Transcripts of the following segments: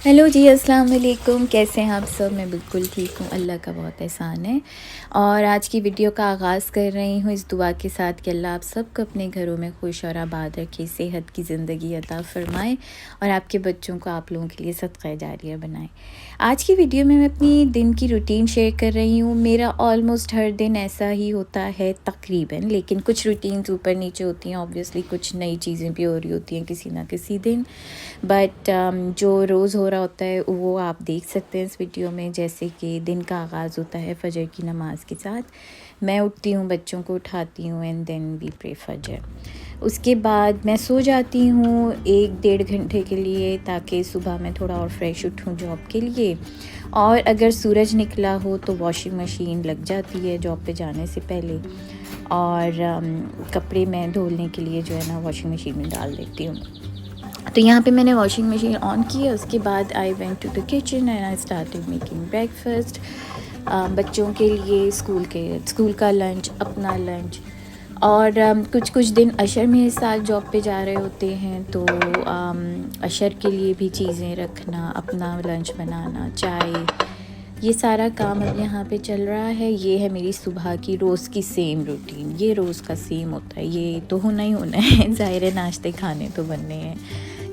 Hello जी, अस्सलाम वालेकुम। कैसे हैं आप सब? मैं बिल्कुल ठीक हूँ, अल्लाह का बहुत एहसान है। और आज की वीडियो का आगाज़ कर रही हूँ इस दुआ के साथ कि अल्लाह आप सबको अपने घरों में खुश और आबाद रखे, सेहत की ज़िंदगी अता फ़रमाए और आपके बच्चों को आप लोगों के लिए सदक़ा जारिया बनाए। आज की वीडियो में मैं अपनी दिन की रूटीन शेयर कर रही हूँ। मेरा ऑलमोस्ट हर दिन ऐसा ही होता है तकरीबन, लेकिन कुछ रूटीन्स ऊपर नीचे होती हैं। ऑब्वियसली कुछ नई चीज़ें भी हो रही होती हैं किसी ना किसी दिन, बट जो रोज़ हो रहा होता है वो आप देख सकते हैं इस वीडियो में। जैसे कि दिन का आगाज़ होता है फ़जर की नमाज़ के साथ। मैं उठती हूँ, बच्चों को उठाती हूँ एंड देन वी प्रे फजर। उसके बाद मैं सो जाती हूँ 1-1.5 घंटे के लिए, ताकि सुबह मैं थोड़ा और फ्रेश उठूँ जॉब के लिए। और अगर सूरज निकला हो तो वॉशिंग मशीन लग जाती है जॉब पे जाने से पहले, और कपड़े मैं धोने के लिए जो है ना वॉशिंग मशीन में डाल देती हूँ। तो यहाँ पे मैंने वॉशिंग मशीन ऑन की। उसके बाद I went to the kitchen and I started making breakfast बच्चों के लिए, स्कूल का लंच, अपना लंच। और कुछ कुछ दिन अशर मेरे साथ जॉब पे जा रहे होते हैं, तो अशर के लिए भी चीज़ें रखना, अपना लंच बनाना, चाय, ये सारा काम अब यहाँ पे चल रहा है। ये है मेरी सुबह की रोज़ की सेम रूटीन। ये रोज़ का सेम होता है, ये तो होना ही होना है। ज़ाहिर है नाश्ते खाने तो बनने हैं,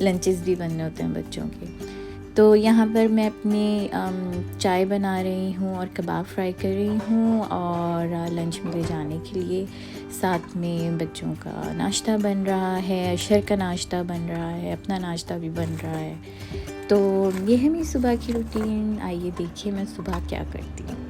लंचेस भी बनने होते हैं बच्चों के। तो यहाँ पर मैं अपनी चाय बना रही हूँ और कबाब फ्राई कर रही हूँ, और लंच में ले जाने के लिए साथ में बच्चों का नाश्ता बन रहा है, अशर का नाश्ता बन रहा है, अपना नाश्ता भी बन रहा है। तो ये है मेरी सुबह की रूटीन। आइए देखिए मैं सुबह क्या करती हूँ।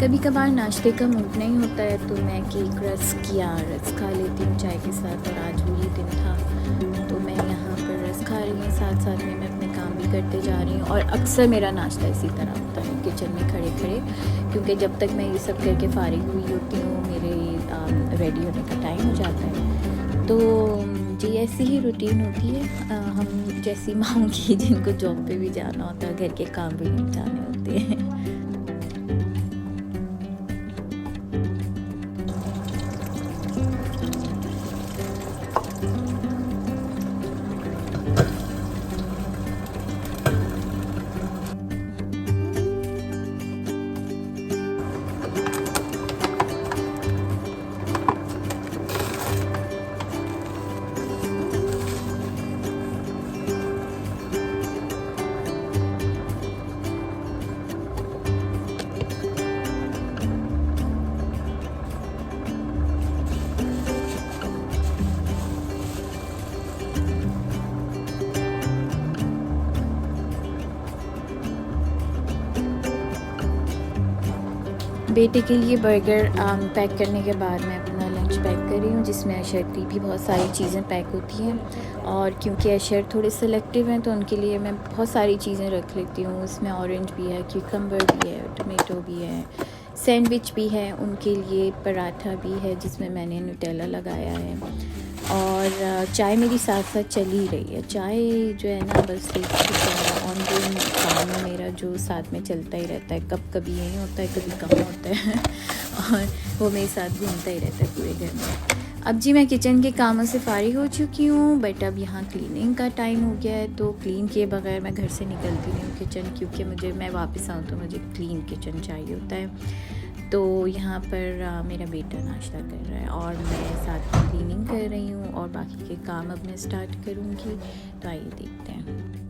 कभी कभार नाश्ते का मूड नहीं होता है तो मैं केक, रस्क खा लेती हूँ चाय के साथ, और आज वही दिन था तो मैं यहाँ पर रस्क खा रही हूँ। साथ साथ में मैं अपने काम भी करते जा रही हूँ, और अक्सर मेरा नाश्ता इसी तरह होता है किचन में खड़े खड़े, क्योंकि जब तक मैं ये सब करके फारिग हुई होती हूँ मेरे रेडी होने का टाइम हो जाता है। तो जी ऐसी ही रूटीन होती है हम जैसी माँओं की, जिनको जॉब पे भी जाना होता है, घर के काम भी निपटाने होते हैं। बेटे के लिए बर्गर पैक करने के बाद मैं अपना लंच पैक कर रही हूँ, जिसमें अशर की भी बहुत सारी चीज़ें पैक होती हैं। और क्योंकि अशर थोड़े सेलेक्टिव हैं तो उनके लिए मैं बहुत सारी चीज़ें रख लेती हूँ। उसमें ऑरेंज भी है, क्यूकम्बर भी है, टमेटो भी है, सैंडविच भी है, उनके लिए पराठा भी है जिसमें मैंने न्यूटेला लगाया है। और चाय मेरी साथ साथ चल ही रही है। चाय जो है ना बस एक ऑनगोइंग काम है मेरा, जो साथ में चलता ही रहता है। कभी यही होता है, कभी कम होता है और वो मेरे साथ घूमता ही रहता है पूरे घर में। अब जी मैं किचन के कामों से फारिग हो चुकी हूँ, बट अब यहाँ क्लीनिंग का टाइम हो गया है, तो क्लीन किए बगैर मैं घर से निकलती नहीं हूँ किचन, क्योंकि मैं वापस आऊँ तो मुझे क्लीन किचन चाहिए होता है। तो यहाँ पर मेरा बेटा नाश्ता कर रहा है और मैं साथ में क्लीनिंग कर रही हूँ, और बाकी के काम अब मैं स्टार्ट करूँगी। तो आइए देखते हैं।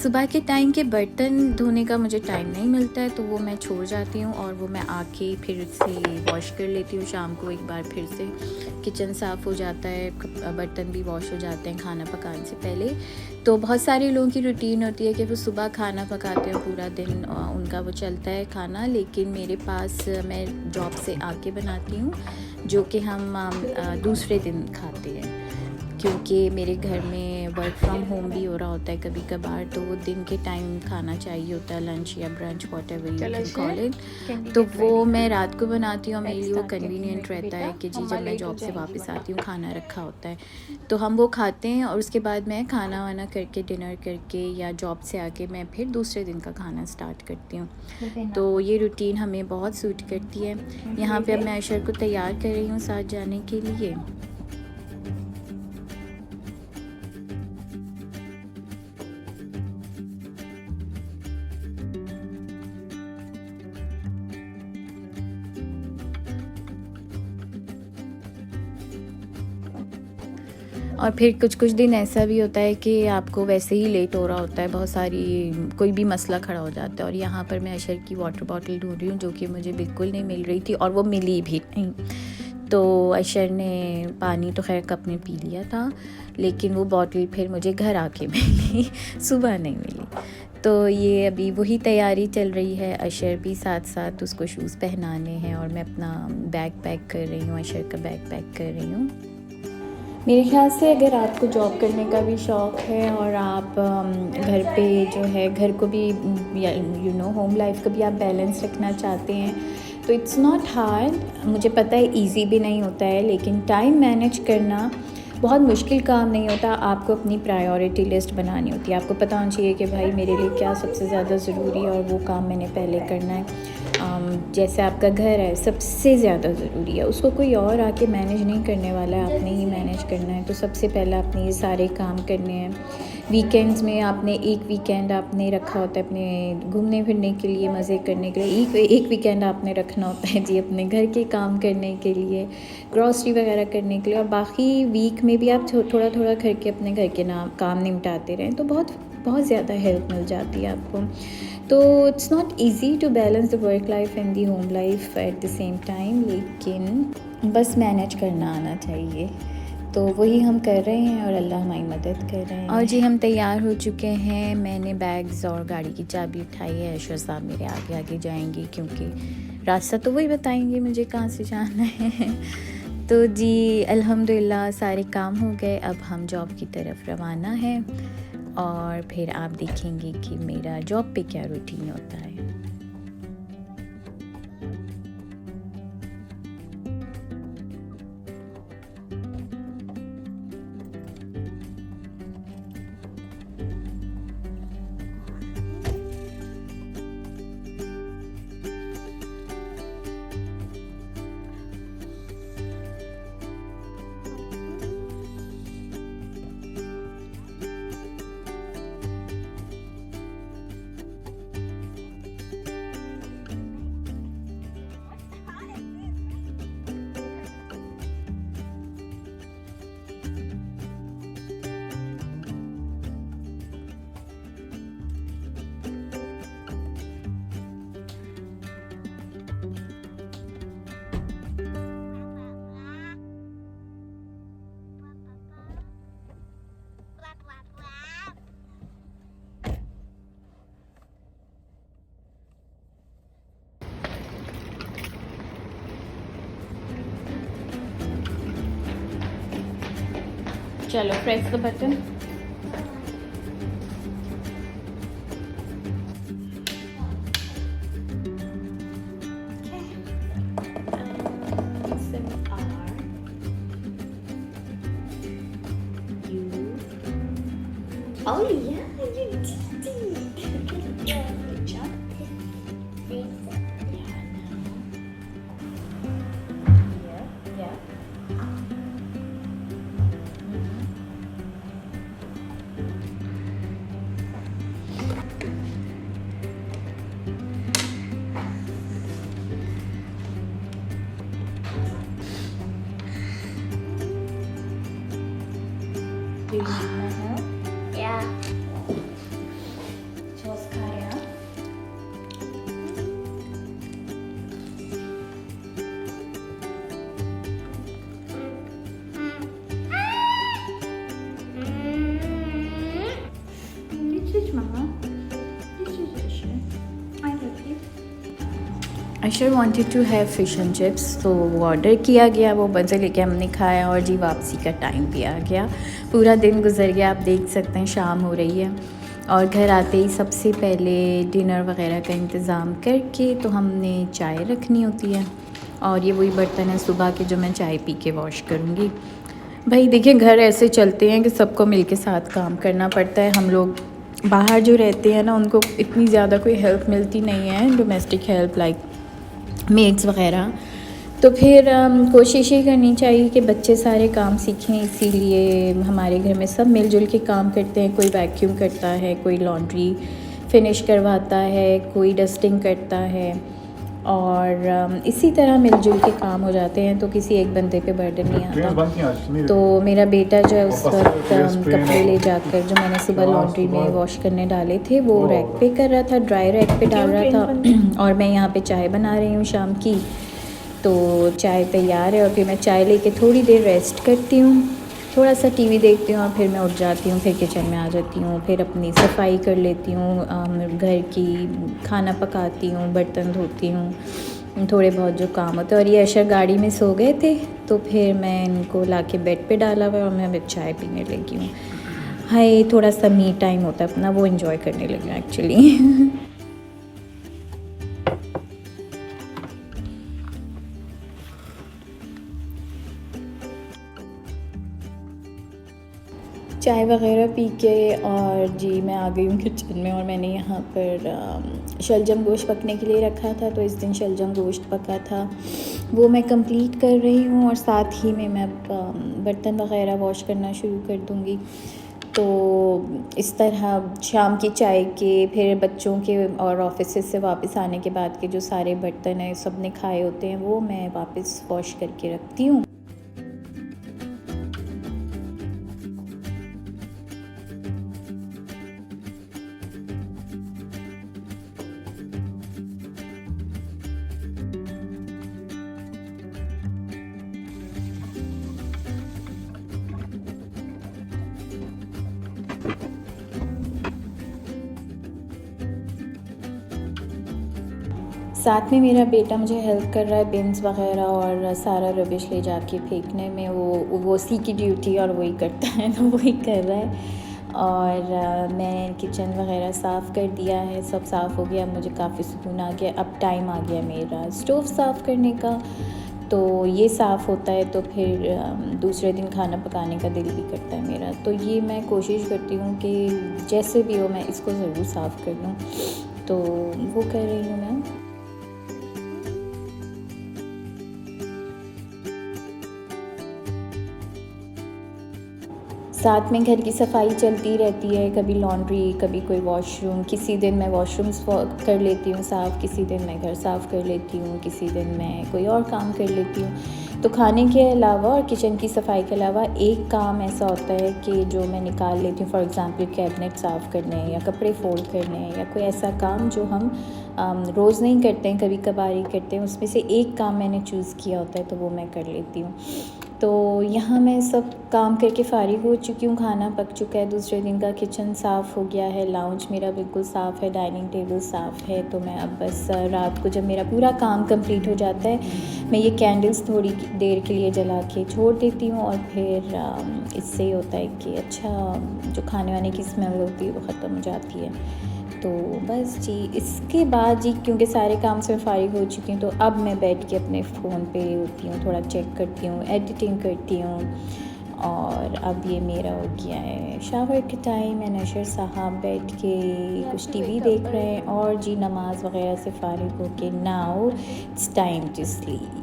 सुबह के टाइम के बर्तन धोने का मुझे टाइम नहीं मिलता है, तो वो मैं छोड़ जाती हूँ और वो मैं आके फिर से वॉश कर लेती हूँ। शाम को एक बार फिर से किचन साफ़ हो जाता है, बर्तन भी वॉश हो जाते हैं खाना पकाने से पहले। तो बहुत सारे लोगों की रूटीन होती है कि वो सुबह खाना पकाते हैं, पूरा दिन उनका वो चलता है खाना, लेकिन मेरे पास मैं जॉब से आके बनाती हूँ, जो कि हम दूसरे दिन खाते हैं, क्योंकि मेरे घर में वर्क फ्रॉम होम भी हो रहा होता है कभी कभार, तो वो दिन के टाइम खाना चाहिए होता है, लंच या brunch whatever you can call it, तो वो मैं रात को बनाती हूँ। मेरे लिए वो कन्वीनियंट रहता है कि जी जब मैं जॉब से वापस आती हूँ खाना रखा होता है, तो हम वो खाते हैं और उसके बाद मैं खाना वाना करके डिनर करके या जॉब से आके मैं फिर दूसरे दिन का खाना स्टार्ट करती हूँ। तो ये रूटीन हमें बहुत सूट करती है। यहाँ पे अब मैं अशर को तैयार कर रही हूँ साथ जाने के लिए। और फिर कुछ कुछ दिन ऐसा भी होता है कि आपको वैसे ही लेट हो रहा होता है, बहुत सारी कोई भी मसला खड़ा हो जाता है। और यहाँ पर मैं अशर की वाटर बॉटल ढूंढ रही हूँ, जो कि मुझे बिल्कुल नहीं मिल रही थी और वो मिली भी नहीं। तो अशर ने पानी तो खैर कप में पी लिया था, लेकिन वो बॉटल फिर मुझे घर आके मिली, सुबह नहीं मिली। तो ये अभी वही तैयारी चल रही है, अशर भी साथ साथ उसको शूज़ पहनाने हैं और मैं अपना बैग पैक कर रही हूँ, अशर का बैग पैक कर रही हूँ। मेरे ख्याल से अगर आपको जॉब करने का भी शौक़ है और आप घर पे जो है घर को भी होम लाइफ को भी आप बैलेंस रखना चाहते हैं, तो इट्स नॉट हार्ड। मुझे पता है इजी भी नहीं होता है, लेकिन टाइम मैनेज करना बहुत मुश्किल काम नहीं होता। आपको अपनी प्रायोरिटी लिस्ट बनानी होती है, आपको पता होना चाहिए कि भाई मेरे लिए क्या सबसे ज़्यादा ज़रूरी है और वो काम मैंने पहले करना है। जैसे आपका घर है सबसे ज़्यादा ज़रूरी है, उसको कोई और आके मैनेज नहीं करने वाला है, आपने ही मैनेज करना है। तो सबसे पहले आपने ये सारे काम करने हैं। वीकेंड्स में आपने एक वीकेंड आपने रखा होता है अपने घूमने फिरने के लिए, मज़े करने के लिए। एक वीकेंड आपने रखना होता है जी अपने घर के काम करने के लिए, ग्रॉसरी वगैरह करने के लिए, और बाकी वीक में भी आप थोड़ा थोड़ा करके अपने घर के काम निपटाते रहें, तो बहुत ज़्यादा हेल्प मिल जाती है आपको। तो it's not easy to balance the work life and the home life at the same time, लेकिन बस मैनेज करना आना चाहिए। तो वही हम कर रहे हैं और अल्लाह हमारी मदद कर रहे हैं। और जी हम तैयार हो चुके हैं, मैंने बैग्स और गाड़ी की चाबी उठाई है, अशर साहब मेरे आगे आगे जाएंगे क्योंकि रास्ता तो वही बताएंगे मुझे कहाँ से जाना है। तो जी अल्हम्दुलिल्लाह सारे काम हो गए, अब हम जॉब की तरफ रवाना है और फिर आप देखेंगे कि मेरा जॉब पे क्या रूटीन होता है। चलो press the button. Oh yeah, you did it. Good job. Yeah. Do you need my help? Yeah. Asher wanted to have fish and chips, तो वो ऑर्डर किया गया, वो बंदे लेके हमने खाया और जी वापसी का टाइम भी आ गया। पूरा दिन गुजर गया, आप देख सकते हैं शाम हो रही है और घर आते ही सबसे पहले डिनर वगैरह का इंतज़ाम करके तो हमने चाय रखनी होती है और ये वही बर्तन है सुबह के जो मैं चाय पी के वॉश करूँगी। भाई देखिए, घर ऐसे चलते हैं कि सबको मिल के साथ काम करना पड़ता है। हम लोग बाहर जो रहते हैं ना, उनको इतनी ज़्यादा कोई हेल्प मिलती नहीं है, डोमेस्टिक हेल्प लाइक मेड्स वगैरह। तो फिर कोशिश ही करनी चाहिए कि बच्चे सारे काम सीखें, इसीलिए हमारे घर में सब मिलजुल के काम करते हैं। कोई वैक्यूम करता है, कोई लॉन्ड्री फिनिश करवाता है, कोई डस्टिंग करता है और इसी तरह मिलजुल के काम हो जाते हैं, तो किसी एक बंदे पे बर्डन नहीं आता। तो मेरा बेटा जो है उस वक्त कपड़े ले जाकर जो मैंने सुबह लॉन्ड्री में वॉश करने डाले थे वो रैक पे कर रहा था, ड्राई रैक पे डाल रहा था और मैं यहाँ पे चाय बना रही हूँ शाम की। तो चाय तैयार है और फिर मैं चाय लेके थोड़ी देर रेस्ट करती हूँ, थोड़ा सा टीवी देखती हूँ और फिर मैं उठ जाती हूँ, फिर किचन में आ जाती हूँ, फिर अपनी सफाई कर लेती हूँ, घर की खाना पकाती हूँ, बर्तन धोती हूँ, थोड़े बहुत जो काम होते हैं। और ये अशर गाड़ी में सो गए थे तो फिर मैं इनको लाके बेड पे डाला हुआ और मैं अभी चाय पीने लगी हूँ। हाय, थोड़ा सा मी टाइम होता है अपना, वो इन्जॉय करने लगी हूँ एक्चुअली। चाय वगैरह पी के और जी मैं आ गई हूँ किचन में और मैंने यहाँ पर शलजम गोश्त पकने के लिए रखा था, तो इस दिन शलजम गोश्त पका था, वो मैं कंप्लीट कर रही हूँ और साथ ही में मैं अब बर्तन वगैरह वॉश करना शुरू कर दूँगी। तो इस तरह शाम की चाय के, फिर बच्चों के और ऑफिस से वापस आने के बाद के जो सारे बर्तन हैं सब ने खाए होते हैं वो मैं वापस वॉश करके रखती हूँ। साथ में मेरा बेटा मुझे हेल्प कर रहा है बिन्स वगैरह और सारा रबिश ले जाके फेंकने में, वो उसी की ड्यूटी और वही करता है तो वही कर रहा है। और मैं किचन वगैरह साफ़ कर दिया है, सब साफ़ हो गया, मुझे काफ़ी सुकून आ गया। अब टाइम आ गया मेरा स्टोव साफ़ करने का, तो ये साफ़ होता है तो फिर दूसरे दिन खाना पकाने का दिल भी करता है मेरा। तो ये मैं कोशिश करती हूँ कि जैसे भी हो मैं इसको ज़रूर साफ़ कर लूँ, तो वो कर रही हूँ मैं। साथ में घर की सफाई चलती रहती है, कभी लॉन्ड्री, कभी कोई वॉशरूम, किसी दिन मैं वॉशरूम्स कर लेती हूँ साफ़, किसी दिन मैं घर साफ़ कर लेती हूँ, किसी दिन मैं कोई और काम कर लेती हूँ। तो खाने के अलावा और किचन की सफाई के अलावा एक काम ऐसा होता है कि जो मैं निकाल लेती हूँ, फॉर एग्ज़ाम्पल कैबिनेट साफ़ करने या कपड़े फोल्ड करने या कोई ऐसा काम जो हम रोज़ नहीं करते हैं, कभी कभार ही करते हैं, उसमें से एक काम मैंने चूज़ किया होता है तो वो मैं कर लेती हूँ। तो यहाँ मैं सब काम करके फ़ारिग हो चुकी हूँ, खाना पक चुका है दूसरे दिन का, किचन साफ़ हो गया है, लाउंज मेरा बिल्कुल साफ़ है, डाइनिंग टेबल साफ़ है। तो मैं अब बस रात को जब मेरा पूरा काम कंप्लीट हो जाता है मैं ये कैंडल्स थोड़ी देर के लिए जला के छोड़ देती हूँ और फिर इससे ये होता है कि अच्छा जो खाने वाने की स्मेल होती है वो ख़त्म हो जाती है। तो बस जी इसके बाद जी क्योंकि सारे काम से मैं फ़ारिग हो चुकी हूँ तो अब मैं बैठ के अपने फ़ोन पे होती हूँ, थोड़ा चेक करती हूँ, एडिटिंग करती हूँ। और अब ये मेरा हो गया है शावर के टाइम, मैं नशर साहब बैठ के कुछ टीवी देख रहे हैं और जी नमाज़ वगैरह से फ़ारिग हो के now it's time to sleep.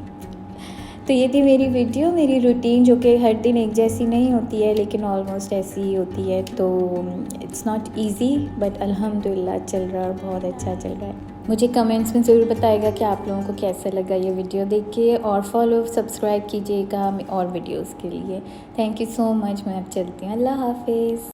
तो ये थी मेरी वीडियो, मेरी रूटीन जो कि हर दिन एक जैसी नहीं होती है लेकिन ऑलमोस्ट ऐसी ही होती है। तो इट्स नॉट इजी बट अल्हम्दुलिल्लाह चल रहा है और बहुत अच्छा चल रहा है। मुझे कमेंट्स में ज़रूर बताइएगा कि आप लोगों को कैसा लगा ये वीडियो देख के और फॉलो सब्सक्राइब कीजिएगा और वीडियोज़ के लिए। Thank you so much. मैं अब चलती हूँ, अल्लाह हाफिज़।